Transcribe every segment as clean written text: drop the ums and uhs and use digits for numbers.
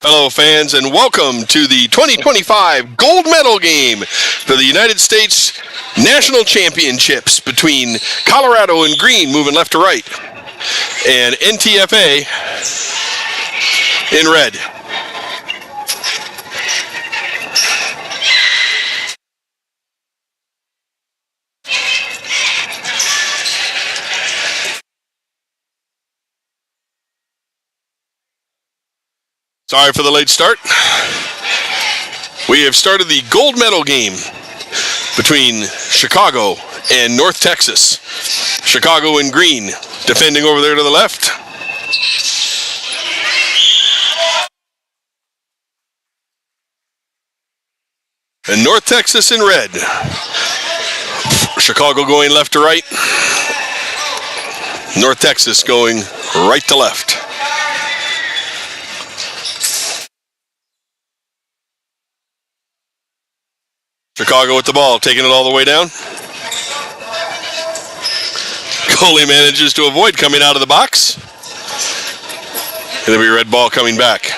Fellow fans, and welcome to the 2025 gold medal game for the United States National Championships between Colorado in green, moving left to right, and NTFA in red. Sorry for the late start. We have started the gold medal game between Chicago and North Texas. Chicago in green, defending over there to the left. And North Texas in red. Chicago going left to right. North Texas going right to left. Chicago with the ball, taking it all the way down. Goalie manages to avoid coming out of the box. And there'll be a red ball coming back.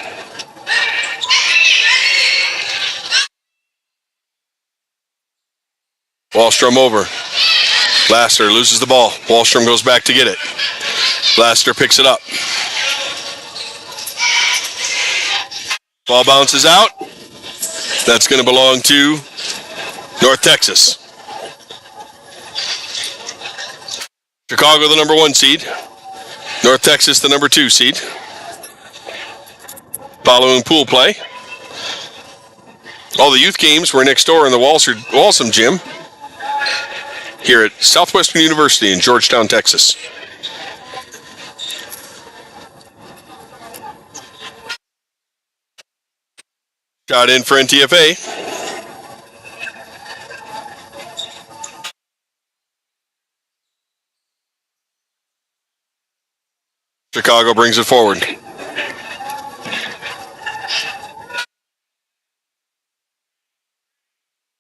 Wallstrom over. Laster loses the ball. Wallstrom goes back to get it. Laster picks it up. Ball bounces out. That's going to belong to North Texas. Chicago, the number 1 seed. North Texas, the number 2 seed. Following pool play. All the youth games were next door in the Walsam gym here at Southwestern University in Georgetown, Texas. Shot in for NTFA. Chicago brings it forward.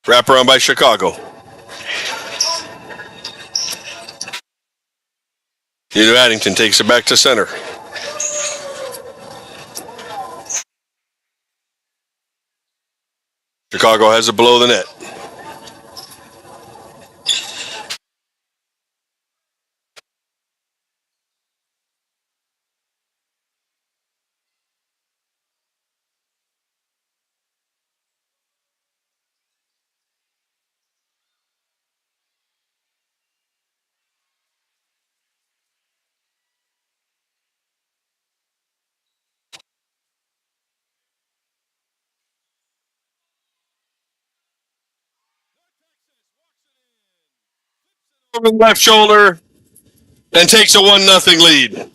Wraparound by Chicago. New Addington takes it back to center. Chicago has it below the net. Over the left shoulder and takes a 1-0 lead.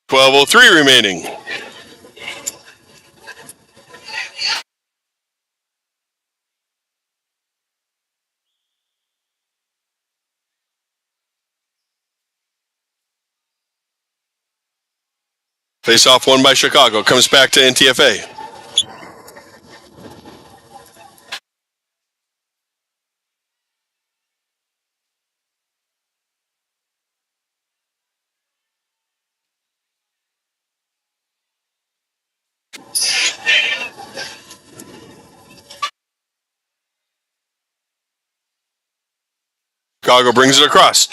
.12:03 remaining. Face-off won by Chicago. Comes back to NTFA. Chicago brings it across.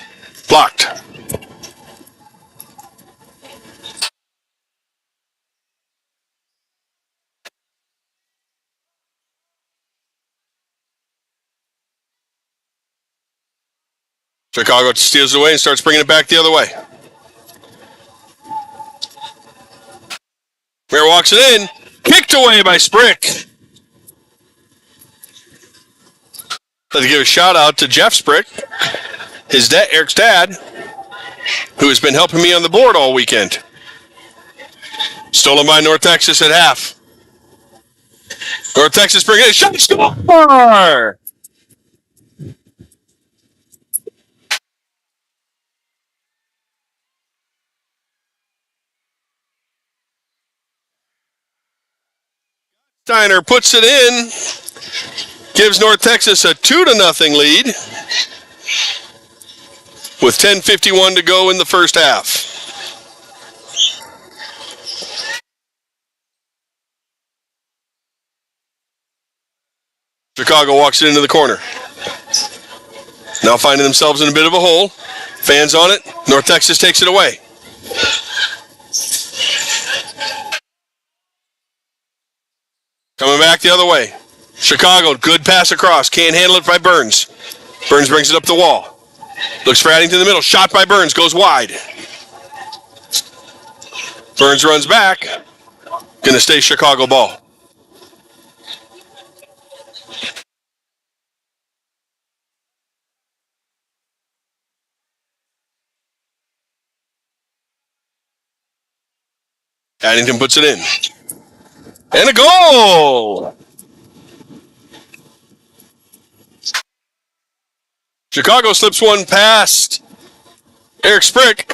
Blocked. Chicago steals it away and starts bringing it back the other way. Mayer walks it in. Kicked away by Sprick. I'd like to give a shout out to Jeff Sprick, his dad, Eric's dad, who has been helping me on the board all weekend. Stolen by North Texas at half. North Texas bringing it. Shot, score! Steiner puts it in. Gives North Texas a 2-0 lead. with 10:51 to go in the first half. Chicago walks it into the corner. Now finding themselves in a bit of a hole. Fans on it. North Texas takes it away. Coming back the other way. Chicago, good pass across. Can't handle it by Burns. Burns brings it up the wall. Looks for Addington in the middle. Shot by Burns. Goes wide. Burns runs back. Going to stay Chicago ball. Addington puts it in. And a goal! Chicago slips one past Eric Sprick.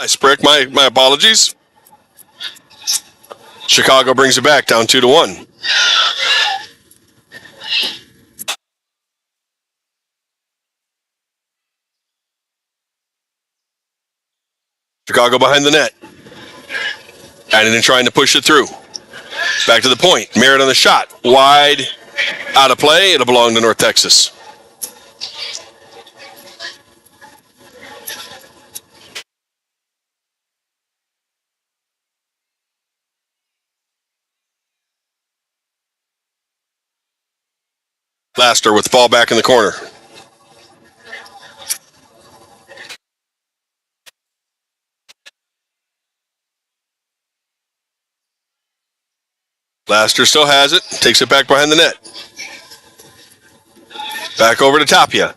Sprick, my apologies. Chicago brings it back down 2-1. Chicago behind the net. Addington trying to push it through. Back to the point. Merritt on the shot. Wide. Out of play. It'll belong to North Texas. Laster with the ball back in the corner. Laster still has it. Takes it back behind the net. Back over to Tapia.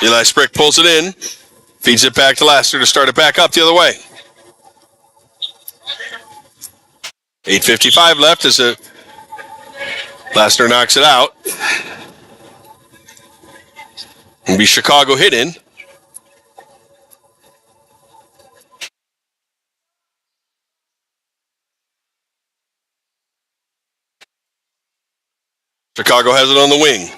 Eli Sprick pulls it in. Feeds it back to Laster to start it back up the other way. 8:55 left as Laster knocks it out. It'll be Chicago hit in. Chicago has it on the wing.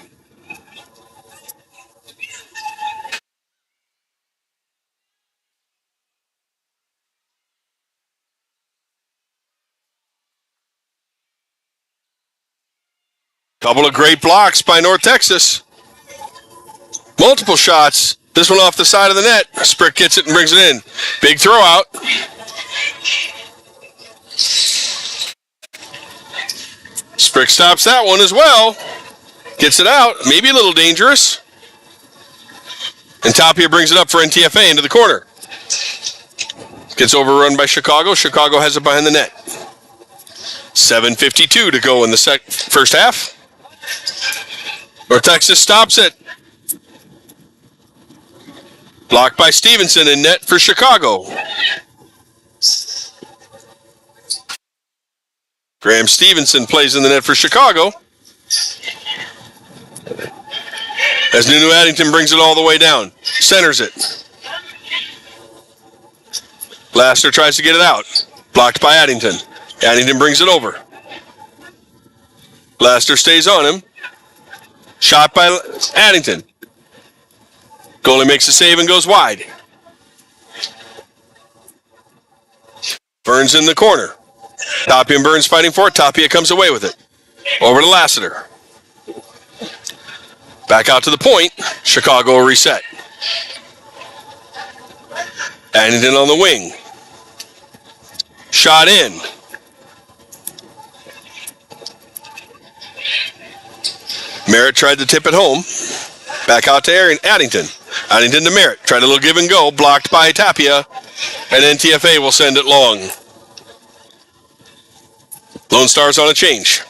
Couple of great blocks by North Texas. Multiple shots. This one off the side of the net. Sprick gets it and brings it in. Big throw out. Sprick stops that one as well. Gets it out. Maybe a little dangerous. And Tapia brings it up for NTFA into the corner. Gets overrun by Chicago. Chicago has it behind the net. 7:52 to go in the first half. North Texas stops it. Blocked by Stevenson and net for Chicago. Graham Stevenson plays in the net for Chicago. As Nunu Addington brings it all the way down. Centers it. Laster tries to get it out. Blocked by Addington. Addington brings it over. Laster stays on him. Shot by Addington. Goalie makes a save and goes wide. Burns in the corner. Tapia and Burns fighting for it. Tapia comes away with it. Over to Lassiter. Back out to the point. Chicago will reset. Addington on the wing. Shot in. Merritt tried to tip it home. Back out to Addington. Addington to Merritt. Tried a little give and go. Blocked by Tapia. And NTFA will send it long. Lone Stars on a change.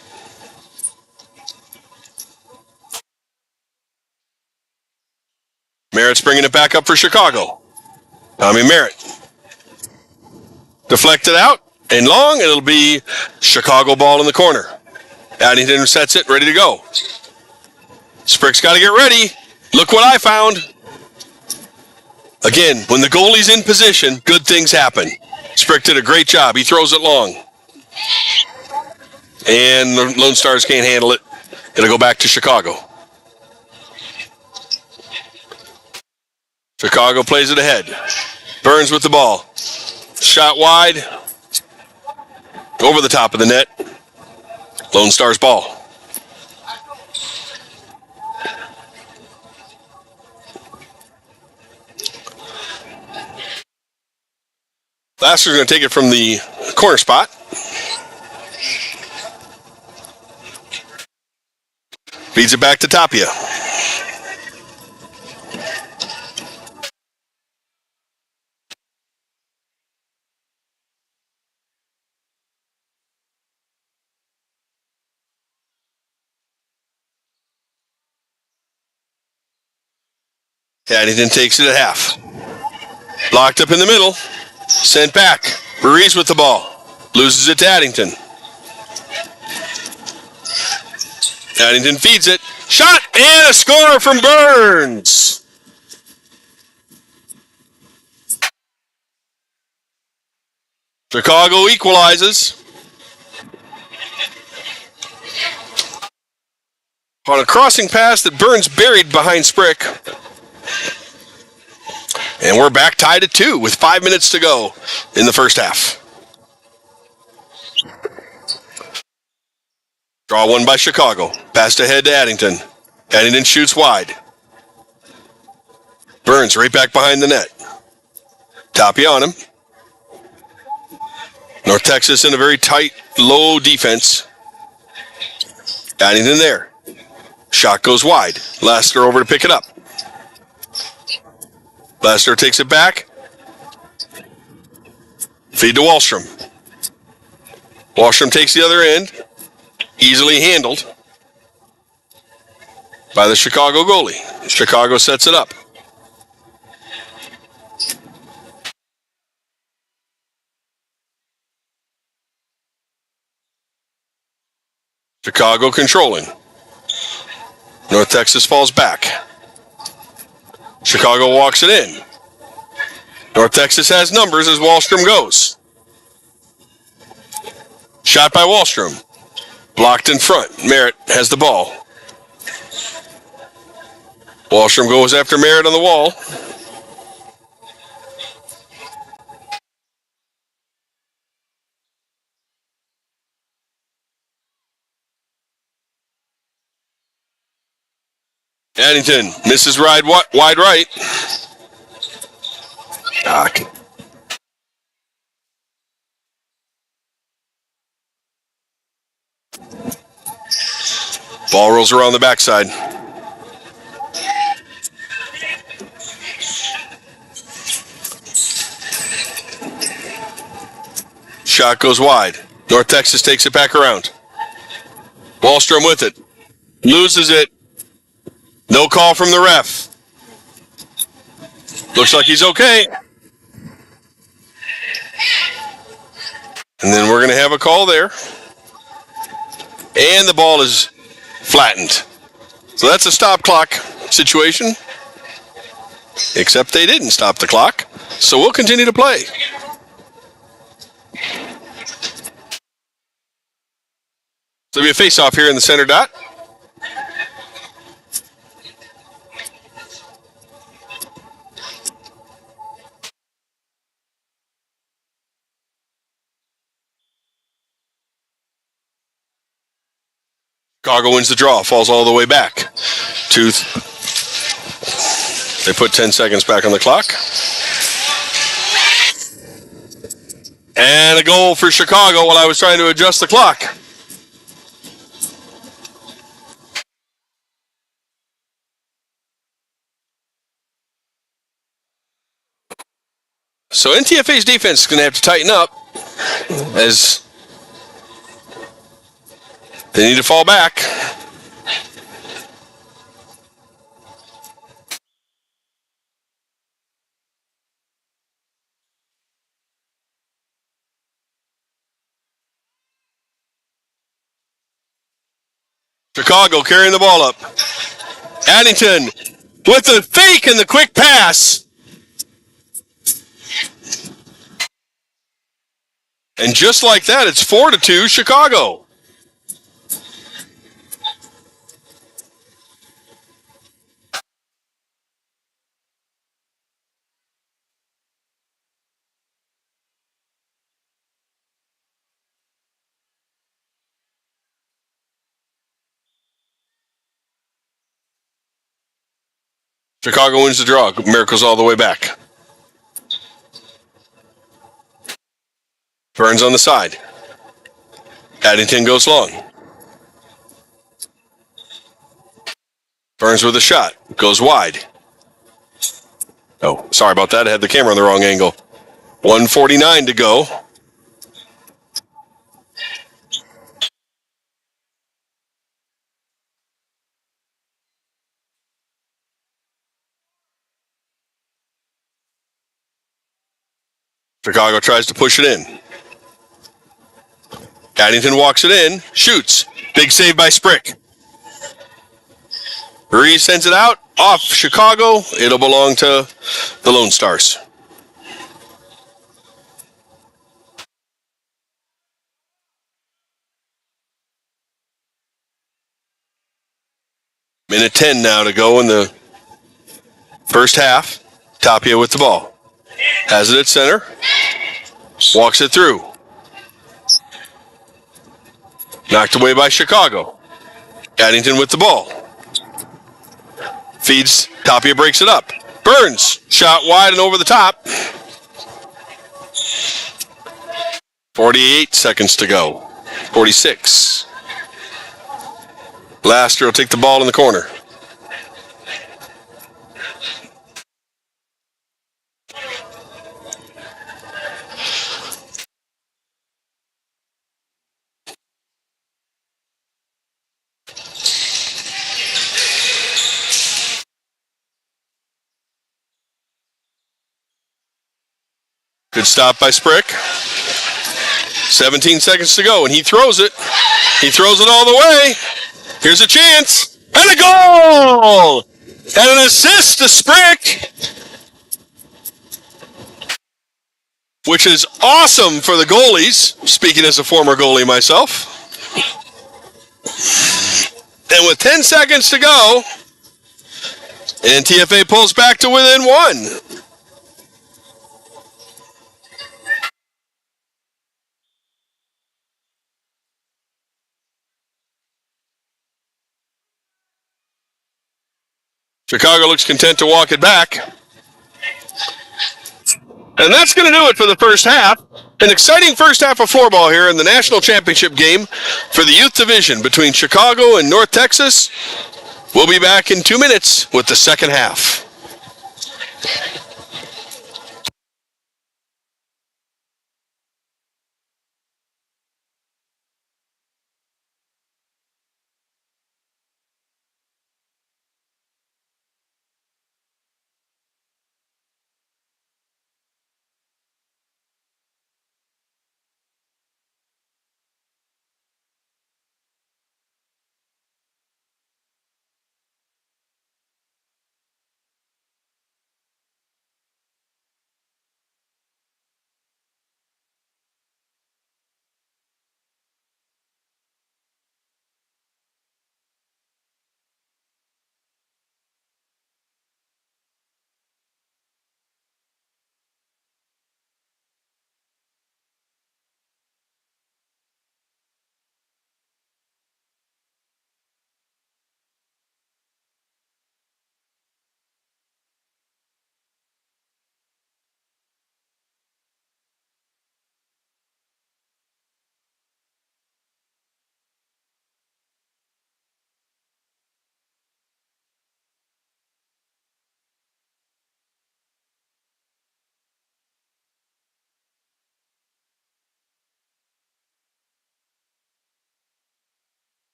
Merritt's bringing it back up for Chicago. Tommy Merritt. Deflected out and long. It'll be Chicago ball in the corner. Addington sets it, ready to go. Sprick's got to get ready. Look what I found. Again, when the goalie's in position, good things happen. Sprick did a great job. He throws it long. And the Lone Stars can't handle it. It'll go back to Chicago. Chicago plays it ahead. Burns with the ball. Shot wide. Over the top of the net. Lone Stars ball. Lasser's going to take it from the corner spot. Feeds it back to Tapia. Addington takes it at half. Locked up in the middle. Sent back. Ruiz with the ball. Loses it to Addington. Addington feeds it. Shot and a score from Burns. Chicago equalizes. On a crossing pass that Burns buried behind Sprick. And we're back tied at 2 with 5 minutes to go in the first half. Draw one by Chicago. Passed ahead to Addington. Addington shoots wide. Burns right back behind the net. Tapia on him. North Texas in a very tight, low defense. Addington there. Shot goes wide. Lasker over to pick it up. Lasker takes it back. Feed to Wallstrom. Wallstrom takes the other end. Easily handled by the Chicago goalie. Chicago sets it up. Chicago controlling. North Texas falls back. Chicago walks it in. North Texas has numbers as Wallstrom goes. Shot by Wallstrom. Blocked in front. Merritt has the ball. Wallstrom goes after Merritt on the wall. Addington misses wide right. Ball rolls around the backside. Shot goes wide. North Texas takes it back around. Wallstrom with it. Loses it. No call from the ref. Looks like he's okay. And then we're going to have a call there. And the ball is flattened. So that's a stop clock situation. Except they didn't stop the clock. So we'll continue to play. So there'll be a face-off here in the center dot. Chicago wins the draw, falls all the way back. They put 10 seconds back on the clock. And a goal for Chicago while I was trying to adjust the clock. So NTFA's defense is going to have to tighten up as they need to fall back. Chicago carrying the ball up. Addington with the fake and the quick pass. And just like that, it's 4-2 Chicago. Chicago wins the draw. Miracles all the way back. Burns on the side. Addington goes long. Burns with a shot. Goes wide. Oh, sorry about that. I had the camera on the wrong angle. 1:49 to go. Chicago tries to push it in. Addington walks it in. Shoots. Big save by Sprick. Reeves sends it out. Off Chicago. It'll belong to the Lone Stars. Minute 10 now to go in the first half. Tapia with the ball. Has it at center. Walks it through. Knocked away by Chicago. Addington with the ball. Feeds. Tapia breaks it up. Burns. Shot wide and over the top. 48 seconds to go. 46. Laster will take the ball in the corner. Good stop by Sprick. 17 seconds to go, and he throws it. He throws it all the way. Here's a chance. And a goal! And an assist to Sprick, which is awesome for the goalies, speaking as a former goalie myself. And with 10 seconds to go, NTFA pulls back to within one. Chicago looks content to walk it back. And that's going to do it for the first half. An exciting first half of floorball here in the national championship game for the youth division between Chicago and North Texas. We'll be back in 2 minutes with the second half.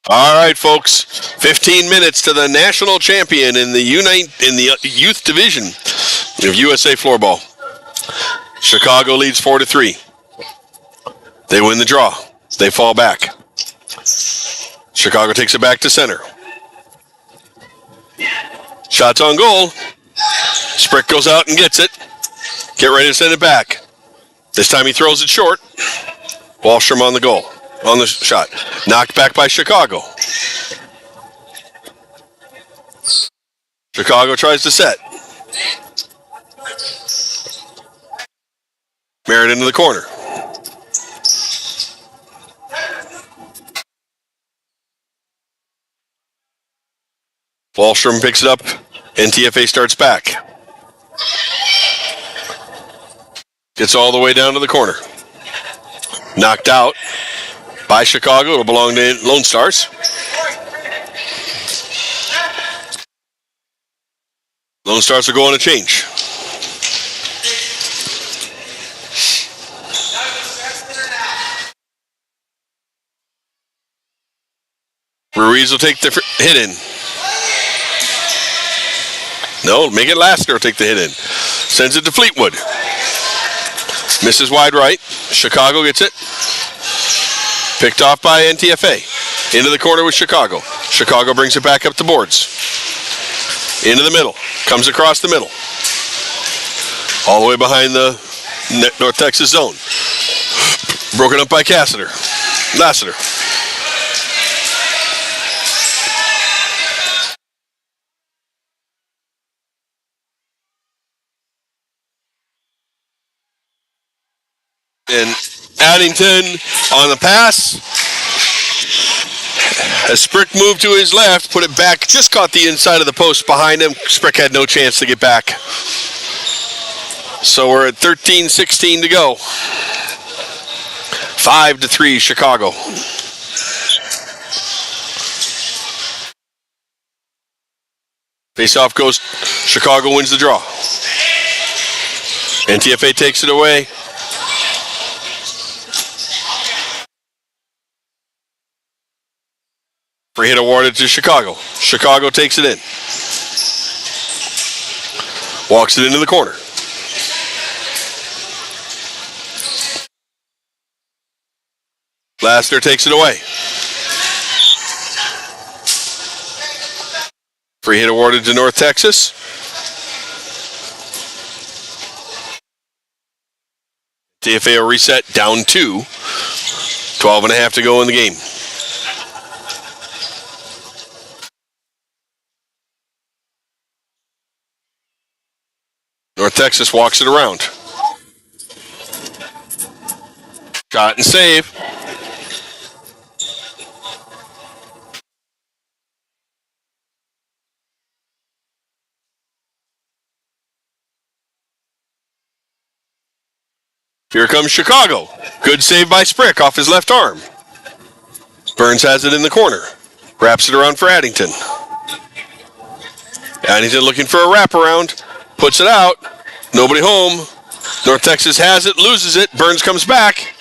All right, folks. 15 minutes to the national champion in the youth division of USA Floorball. Chicago leads 4-3. They win the draw. They fall back. Chicago takes it back to center. Shots on goal. Sprick goes out and gets it. Get ready to send it back. This time he throws it short. Wallstrom on the goal. On the shot. Knocked back by Chicago. Chicago tries to set. Merritt into the corner. Wallstrom picks it up. NTFA starts back. Gets all the way down to the corner. Knocked out by Chicago. It'll belong to Lone Stars. Lone Stars will go on a change. Ruiz will take the hit in. No, make it Lasker will take the hit in. Sends it to Fleetwood. Misses wide right. Chicago gets it. Picked off by NTFA. Into the corner with Chicago. Chicago brings it back up the boards. Into the middle. Comes across the middle. All the way behind the North Texas zone. Broken up by Lassiter. And Addington on the pass. As Sprick moved to his left, put it back, just caught the inside of the post behind him. Sprick had no chance to get back. So we're at 13-16 to go. 5-3 Chicago. Face-off goes, Chicago wins the draw. NTFA takes it away. Free hit awarded to Chicago. Chicago takes it in. Walks it into the corner. Lassiter takes it away. Free hit awarded to North Texas. TFA will reset down 2. 12.5 to go in the game. North Texas walks it around. Shot and save. Here comes Chicago. Good save by Sprick off his left arm. Burns has it in the corner. Wraps it around for Addington. Addington looking for a wraparound. Puts it out. Nobody home. North Texas has it, loses it. Burns comes back.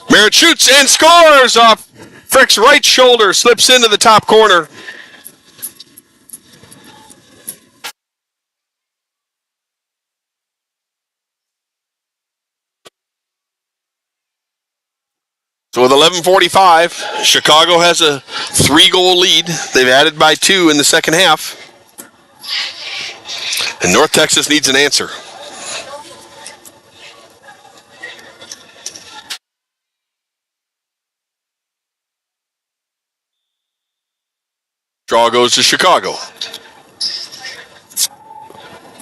Merritt shoots and scores off Frick's right shoulder. Slips into the top corner. So with 11:45, Chicago has a 3-goal lead. They've added by 2 in the second half. And North Texas needs an answer. Draw goes to Chicago.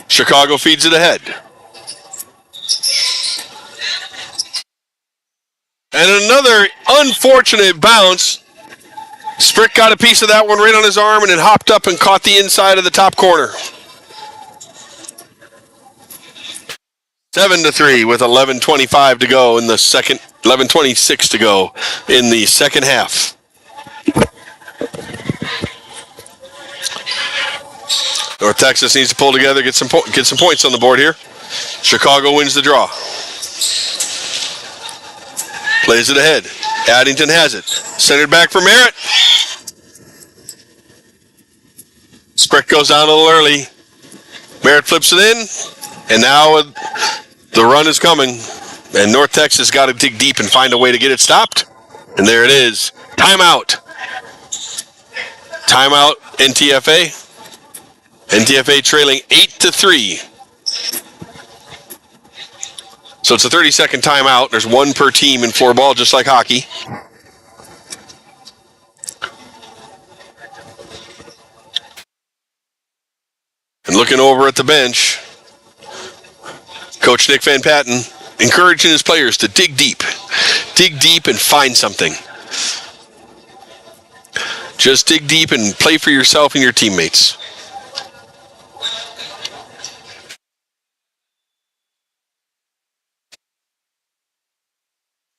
Chicago feeds it ahead. And another unfortunate bounce. Sprick got a piece of that one right on his arm and it hopped up and caught the inside of the top corner. 7-3 with 11:25 to go in the second, 11:26 to go in the second half. North Texas needs to pull together, get some points on the board here. Chicago wins the draw. Plays it ahead. Addington has it. Centered back for Merritt. Sprick goes down a little early. Merritt flips it in. And now the run is coming. And North Texas got to dig deep and find a way to get it stopped. And there it is. Timeout. Timeout, NTFA. NTFA trailing 8-3. So it's a 30-second timeout. There's one per team in floorball, just like hockey. And looking over at the bench, Coach Nick Van Patten encouraging his players to dig deep and find something. Just dig deep and play for yourself and your teammates.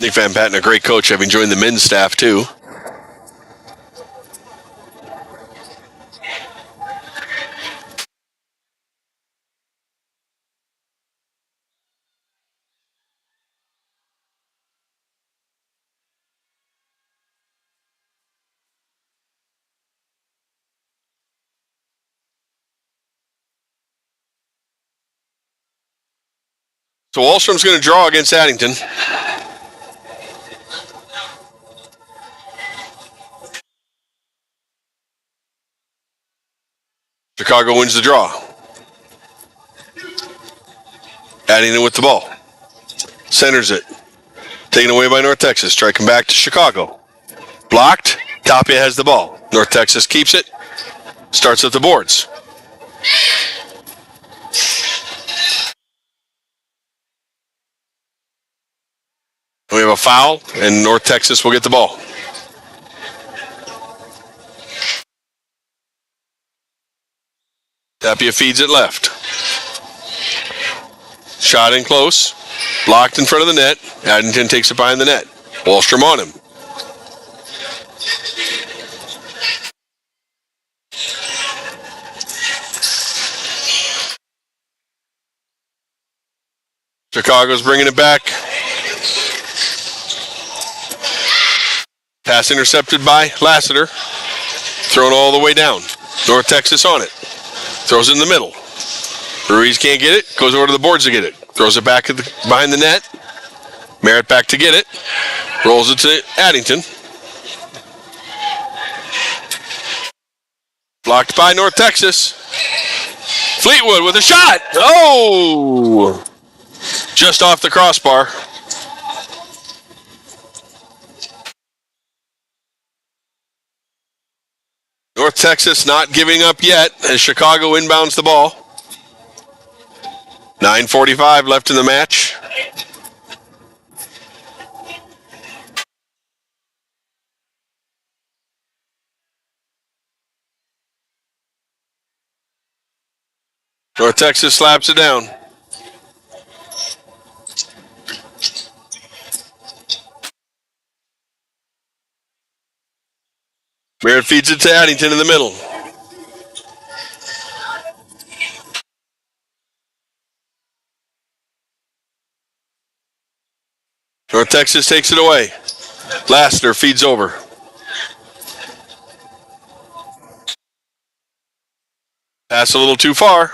Nick Van Patten, a great coach, having joined the men's staff too. So Wallstrom's going to draw against Addington. Chicago wins the draw. Addington with the ball. Centers it. Taken away by North Texas. Striking back to Chicago. Blocked. Tapia has the ball. North Texas keeps it. Starts at the boards. We have a foul, and North Texas will get the ball. Tapia feeds it left. Shot in close. Blocked in front of the net. Addington takes it behind the net. Wallstrom on him. Chicago's bringing it back. Pass intercepted by Lassiter. Thrown all the way down. North Texas on it. Throws it in the middle. Ruiz can't get it. Goes over to the boards to get it. Throws it back behind the net. Merritt back to get it. Rolls it to Addington. Blocked by North Texas. Fleetwood with a shot. Oh! Just off the crossbar. North Texas not giving up yet as Chicago inbounds the ball. 9:45 left in the match. North Texas slaps it down. Merritt feeds it to Addington in the middle. North Texas takes it away. Lassiter feeds over. Pass a little too far.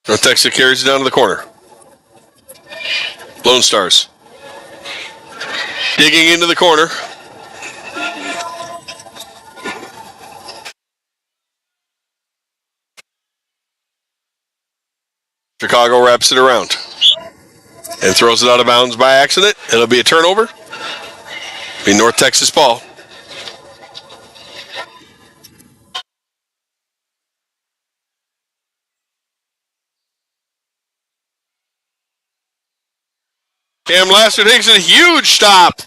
North Texas carries it down to the corner. Lone Stars. Digging into the corner. Chicago wraps it around and throws it out of bounds by accident. It'll be a turnover. Be North Texas ball. Cam Lassiter takes a huge stop.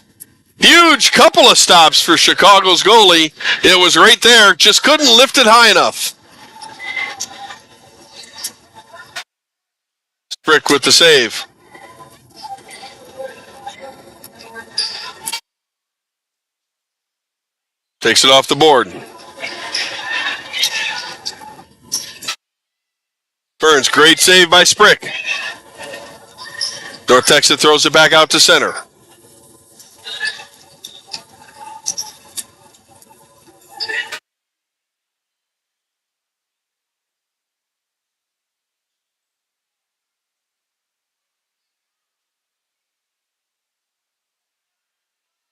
Huge couple of stops for Chicago's goalie. It was right there, just couldn't lift it high enough. Sprick with the save. Takes it off the board. Burns, great save by Sprick. North Texas throws it back out to center.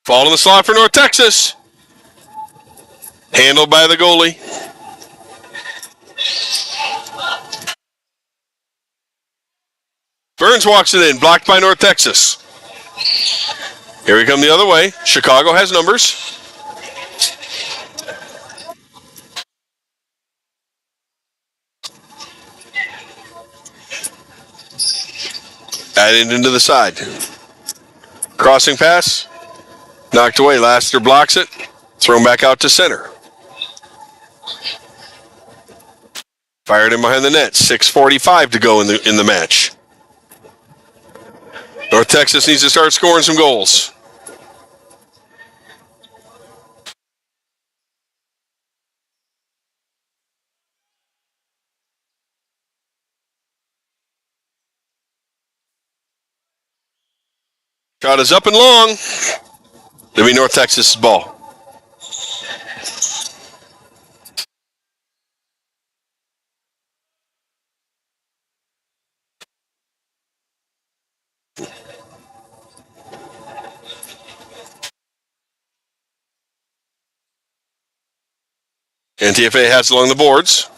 Ball in the slot for North Texas. Handled by the goalie. Burns walks it in, blocked by North Texas. Here we come the other way. Chicago has numbers. Added into the side. Crossing pass. Knocked away. Lassiter blocks it. Thrown back out to center. Fired in behind the net. 6:45 to go in the match. North Texas needs to start scoring some goals. Shot is up and long. It'll be North Texas' ball. NTFA has along the boards.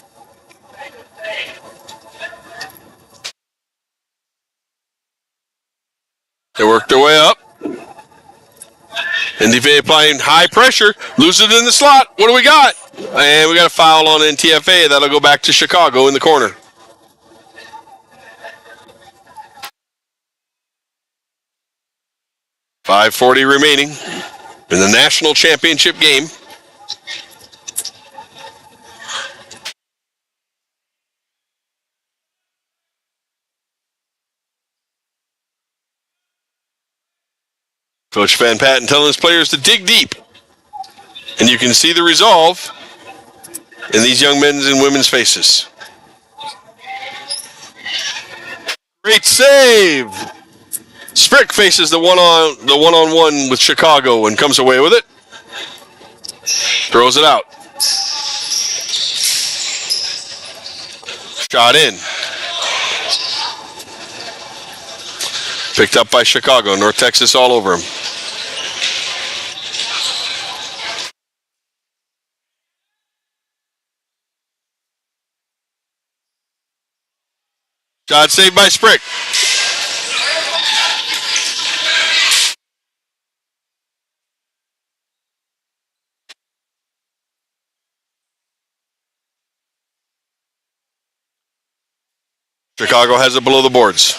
They work their way up. NTFA applying high pressure. Lose it in the slot. What do we got? And we got a foul on NTFA. That'll go back to Chicago in the corner. .540 remaining in the national championship game. Coach Van Patten telling his players to dig deep. And you can see the resolve in these young men's and women's faces. Great save. Sprick faces the one-on-one with Chicago and comes away with it. Throws it out. Shot in. Picked up by Chicago. North Texas all over him. Shot saved by Sprick. Chicago has it below the boards.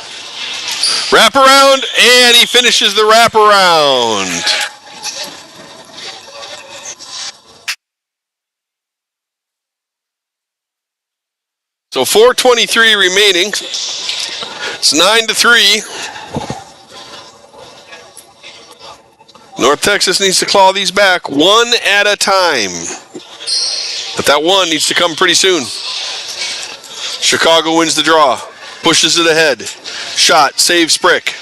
Wraparound, and he finishes the wraparound. So 4:23 remaining. It's 9-3. North Texas needs to claw these back one at a time. But that one needs to come pretty soon. Chicago wins the draw. Pushes it ahead. Shot. Save Sprick.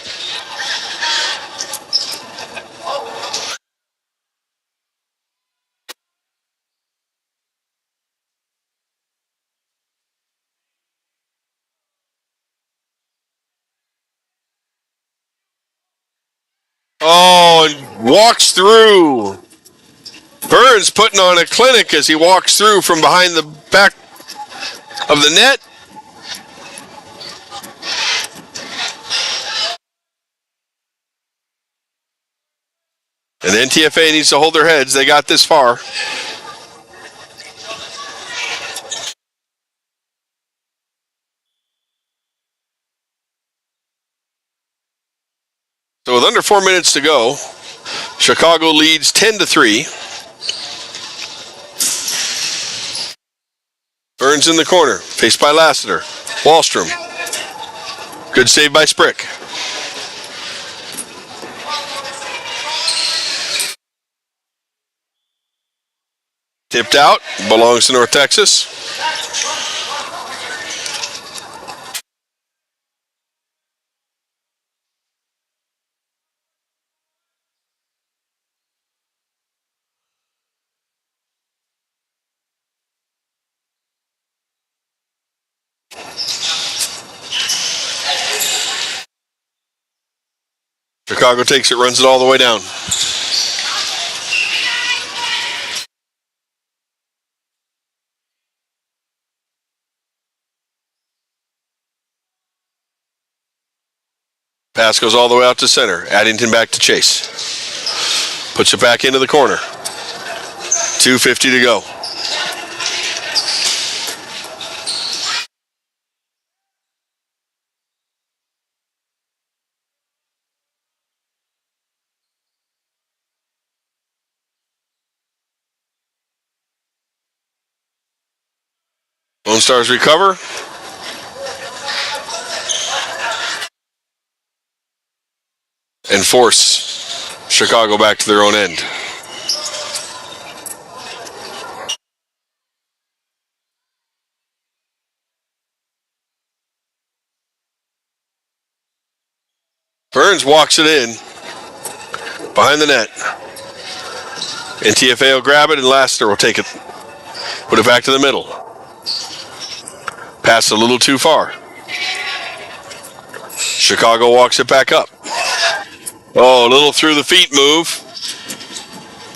Oh, and walks through. Burns putting on a clinic as he walks through from behind the back of the net. And NTFA needs to hold their heads. They got this far. So with under 4 minutes to go, Chicago leads 10-3. Burns in the corner, faced by Lassiter. Wallstrom. Good save by Sprick. Tipped out, belongs to North Texas. Chicago takes it, runs it all the way down. Pass goes all the way out to center. Addington back to Chase. Puts it back into the corner. 2:50 to go. Lone Stars recover. And force Chicago back to their own end. Burns walks it in behind the net. NTFA will grab it and Lassiter will take it. Put it back to the middle. Pass a little too far. Chicago walks it back up. Oh, a little through the feet move.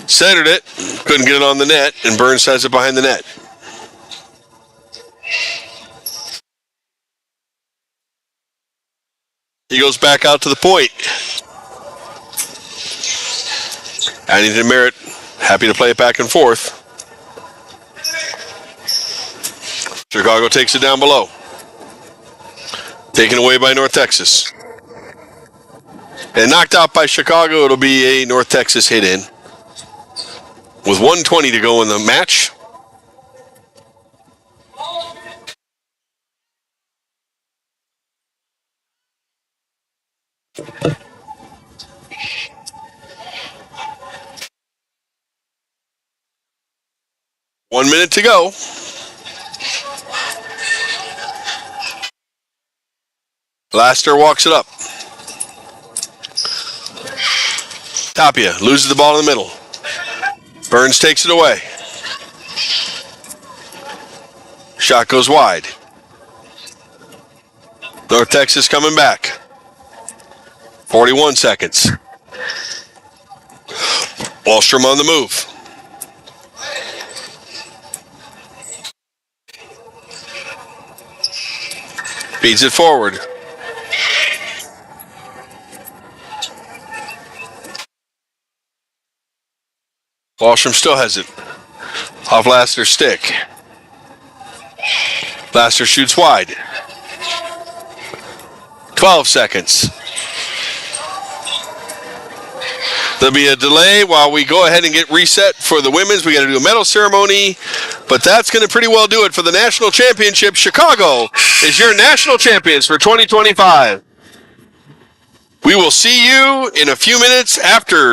Centered it. Couldn't get it on the net, and Burns has it behind the net. He goes back out to the point. Addington Merritt happy to play it back and forth. Chicago takes it down below. Taken away by North Texas. And knocked out by Chicago, it'll be a North Texas hit in. With 1:20 to go in the match. One minute to go. Lassiter walks it up. Tapia loses the ball in the middle. Burns takes it away. Shot goes wide. North Texas coming back. 41 seconds. Wallstrom on the move. Feeds it forward. Wallstrom still has it. Off Lassiter's stick. Lassiter shoots wide. 12 seconds. There'll be a delay while we go ahead and get reset for the women's. We got to do a medal ceremony, but that's going to pretty well do it for the national championship. Chicago is your national champions for 2025. We will see you in a few minutes after